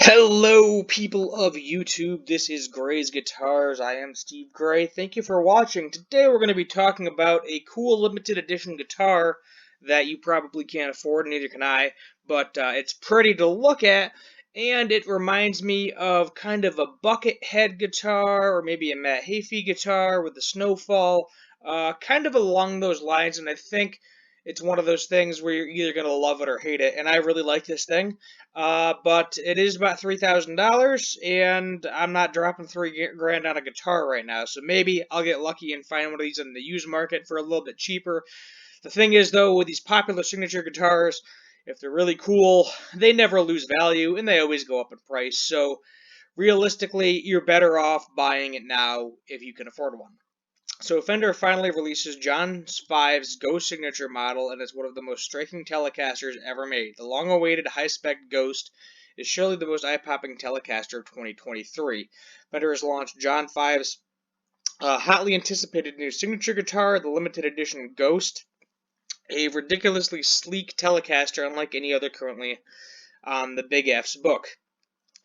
Hello, people of YouTube. This is Gray's Guitars. I am Steve Gray. Thank you for watching. Today we're going to be talking about a cool limited edition guitar that you probably can't afford, neither can I, but it's pretty to look at, and it reminds me of kind of a Buckethead guitar, or maybe a Matt Heafy guitar with the snowfall, kind of along those lines, and I think it's one of those things where you're either going to love it or hate it, and I really like this thing. But it is about $3,000, and I'm not dropping $3 grand on a guitar right now. So maybe I'll get lucky and find one of these in the used market for a little bit cheaper. The thing is, though, with these popular signature guitars, if they're really cool, they never lose value, and they always go up in price. So realistically, you're better off buying it now if you can afford one. So Fender finally releases John5's Ghost signature model, and it's one of the most striking Telecasters ever made. The long-awaited high-spec Ghost is surely the most eye-popping Telecaster of 2023. Fender has launched John5's hotly anticipated new signature guitar, the limited edition Ghost, a ridiculously sleek Telecaster unlike any other currently on the Big F's book.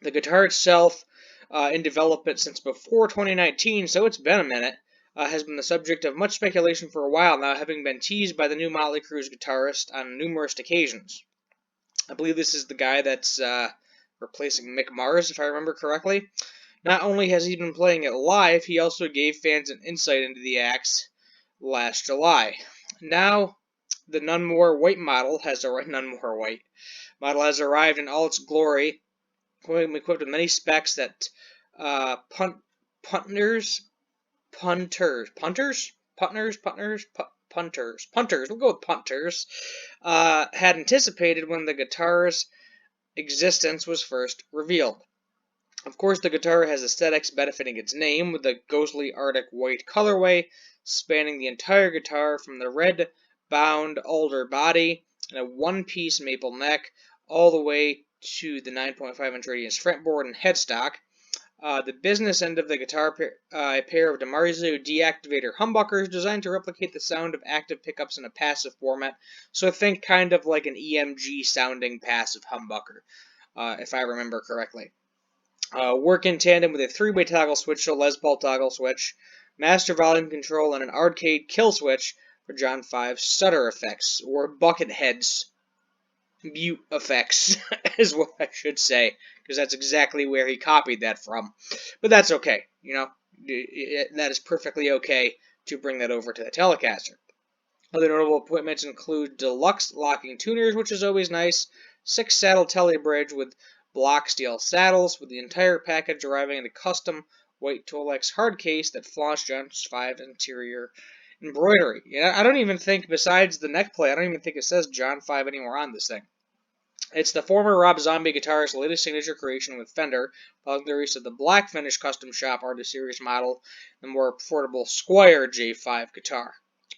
The guitar itself, in development since before 2019, so it's been a minute, has been the subject of much speculation for a while now, having been teased by the new Motley Crue's guitarist on numerous occasions. I believe this is the guy that's replacing Mick Mars, if I remember correctly. Not only has he been playing it live, he also gave fans an insight into the acts last July. Now, the None More White model has arrived in all its glory, equipped with many specs that punters, we'll go with punters, had anticipated when the guitar's existence was first revealed. Of course, the guitar has aesthetics benefiting its name, with the ghostly Arctic white colorway spanning the entire guitar from the red-bound alder body and a one-piece maple neck all the way to the 9.5-inch radius fretboard and headstock. The business end of the guitar, a pair of DiMarzio deactivator humbuckers designed to replicate the sound of active pickups in a passive format. So think kind of like an EMG sounding passive humbucker, if I remember correctly. Work in tandem with a three-way toggle switch, so Les Paul toggle switch, master volume control, and an arcade kill switch for John5 stutter effects, or Buckethead's mute effects, is what I should say, because that's exactly where he copied that from. But that's okay, you know, that is perfectly okay to bring that over to the Telecaster. Other notable appointments include deluxe locking tuners, which is always nice, 6-saddle Tele bridge with block steel saddles, with the entire package arriving in a custom white Tolex hard case that flaunts John5 interior embroidery. I don't even think, besides the neck plate, I don't even think it says John5 anywhere on this thing. It's the former Rob Zombie guitarist's latest signature creation with Fender, following the release of the Black Finish Custom Shop Artist Series model, the more affordable Squier J5 guitar.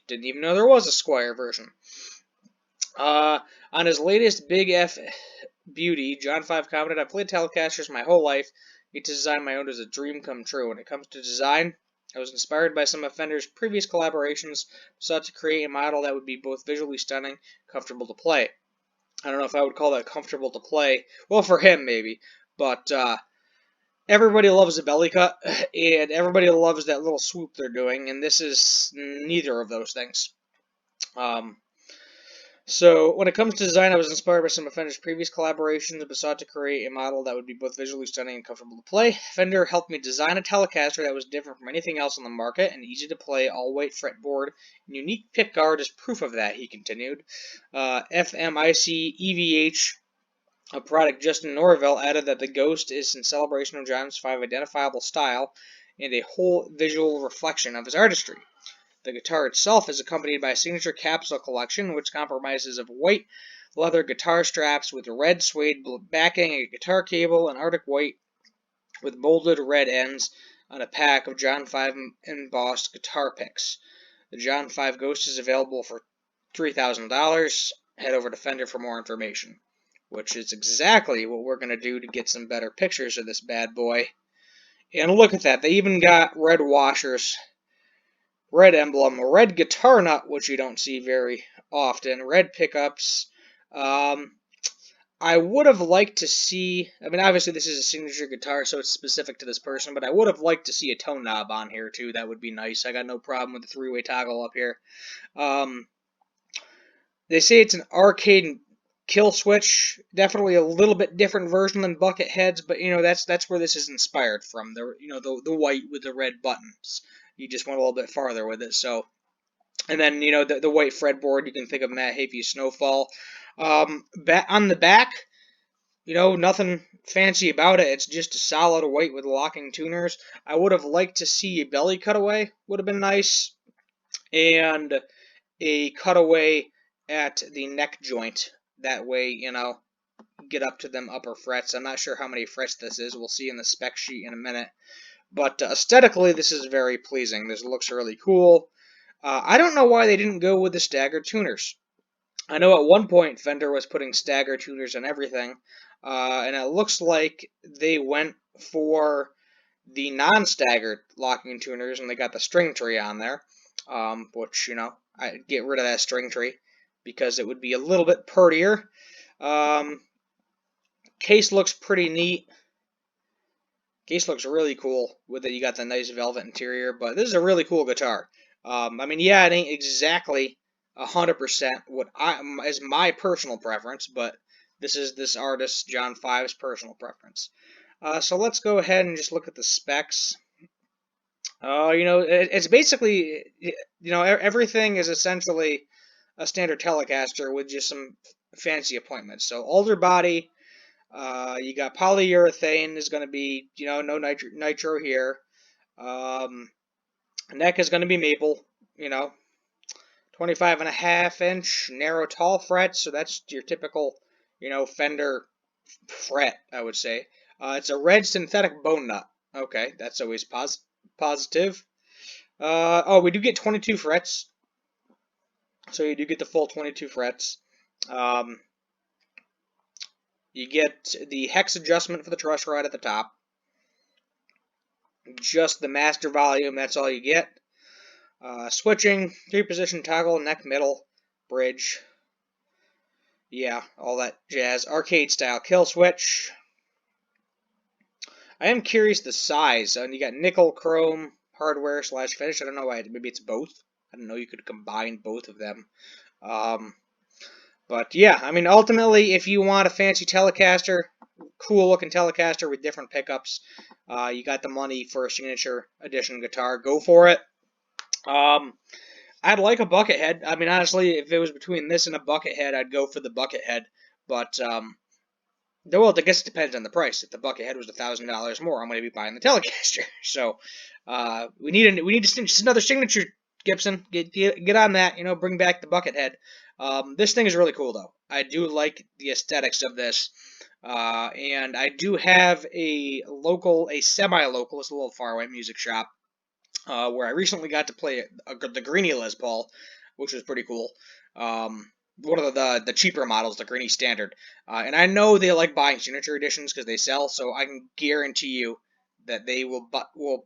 Didn't even know there was a Squier version. On his latest Big F beauty, John5 commented, "I played Telecasters my whole life. To design my own is a dream come true. When it comes to design, I was inspired by some of Fender's previous collaborations, sought to create a model that would be both visually stunning and comfortable to play." I don't know if I would call that comfortable to play. Well, for him, maybe. But everybody loves a belly cut, and everybody loves that little swoop they're doing, and this is neither of those things. So when it comes to design, I was inspired by some of Fender's previous collaborations and sought to create a model that would be both visually stunning and comfortable to play. Fender helped me design a Telecaster that was different from anything else on the market and easy to play, all-white fretboard and unique pickguard is proof of that, he continued. FMIC EVH, a product Justin Norville, added that the Ghost is in celebration of John5's identifiable style and a whole visual reflection of his artistry. The guitar itself is accompanied by a signature capsule collection, which comprises of white leather guitar straps with red suede backing, a guitar cable, and Arctic white with molded red ends on a pack of John5 embossed guitar picks. The John5 Ghost is available for $3,000. Head over to Fender for more information, which is exactly what we're going to do to get some better pictures of this bad boy. And look at that. They even got red washers, red emblem, red guitar nut, which you don't see very often, red pickups. I would have liked to see, I mean, obviously this is a signature guitar, so it's specific to this person, but I would have liked to see a tone knob on here, too. That would be nice. I got no problem with the three-way toggle up here. They say it's an arcade kill switch. Definitely a little bit different version than Buckethead's, but, you know, that's where this is inspired from. The white with the red buttons. You just went a little bit farther with it, so... And then, you know, the white fretboard, you can think of Matt Hafey's Snowfall. On the back, you know, nothing fancy about it. It's just a solid white with locking tuners. I would have liked to see a belly cutaway. Would have been nice. And a cutaway at the neck joint. That way, you know, get up to them upper frets. I'm not sure how many frets this is. We'll see in the spec sheet in a minute. But aesthetically, this is very pleasing. This looks really cool. I don't know why they didn't go with the staggered tuners. I know at one point Fender was putting stagger tuners on everything, and it looks like they went for the non-staggered locking tuners, and they got the string tree on there, which, you know, I'd get rid of that string tree because it would be a little bit prettier. Case looks pretty neat. Case looks really cool with it. You got the nice velvet interior, but this is a really cool guitar. I mean, yeah, it ain't exactly 100% what is my personal preference, but this is this artist John 5's personal preference. So let's go ahead and just look at the specs. You know, it's basically, you know, everything is essentially a standard Telecaster with just some fancy appointments. So older body, you got polyurethane is going to be, you know, no nitro here. Neck is going to be maple, you know, 25.5-inch narrow tall frets, so that's your typical, you know, Fender fret, I would say. It's a red synthetic bone nut. Okay, that's always positive. Oh, we do get 22 frets, so you do get the full 22 frets. You get the hex adjustment for the truss rod at the top. Just the master volume, that's all you get. Switching, 3-position toggle, neck, middle, bridge. Yeah, all that jazz. Arcade style kill switch. I am curious the size. And you got nickel, chrome, hardware / finish. I don't know why. Maybe it's both. I don't know. You could combine both of them. But yeah, I mean, ultimately, if you want a fancy Telecaster, cool looking Telecaster with different pickups, you got the money for a signature edition guitar. Go for it. I'd like a Buckethead. I mean, honestly, if it was between this and a Buckethead, I'd go for the Buckethead. But well, I guess it depends on the price. If the Buckethead was $1,000 more, I'm going to be buying the Telecaster. So we need just another signature, Gibson. Get on that. You know, bring back the Buckethead. This thing is really cool, though. I do like the aesthetics of this. And I do have a semi-local, it's a little far away music shop, where I recently got to play the Greenie Les Paul, which was pretty cool. One of the cheaper models, the Greenie Standard. And I know they like buying signature editions because they sell, so I can guarantee you that they will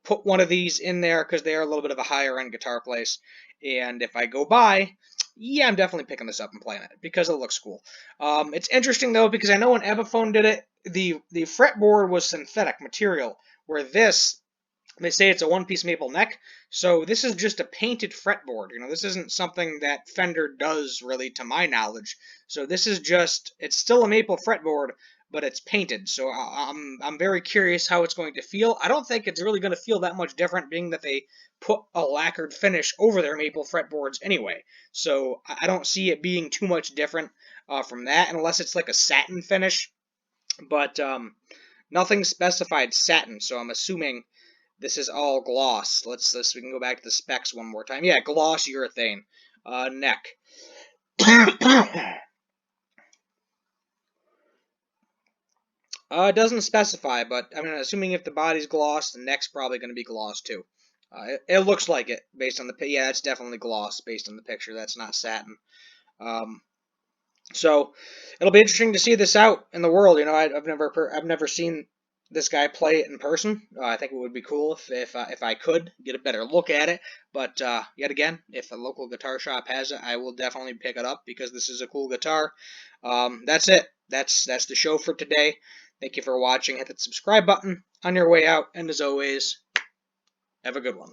put one of these in there because they are a little bit of a higher-end guitar place. And if I go by, yeah, I'm definitely picking this up and playing it because it looks cool. It's interesting, though, because I know when Epiphone did it, the fretboard was synthetic material, where this... They say it's a one-piece maple neck, so this is just a painted fretboard. You know, this isn't something that Fender does, really, to my knowledge. So this is just, it's still a maple fretboard, but it's painted. So I'm very curious how it's going to feel. I don't think it's really going to feel that much different, being that they put a lacquered finish over their maple fretboards anyway. So I don't see it being too much different from that, unless it's like a satin finish. But nothing specified satin, so I'm assuming this is all gloss. We can go back to the specs one more time. Yeah, gloss urethane. Neck. It doesn't specify, but I mean, assuming if the body's gloss, the neck's probably going to be gloss too. It looks like it based on the yeah, it's definitely gloss based on the picture. That's not satin. So it'll be interesting to see this out in the world. You know, I've never seen this guy play it in person. I think it would be cool if I could get a better look at it. But yet again, if a local guitar shop has it, I will definitely pick it up because this is a cool guitar. That's it. that's the show for today. Thank you for watching. Hit that subscribe button on your way out, and as always, have a good one.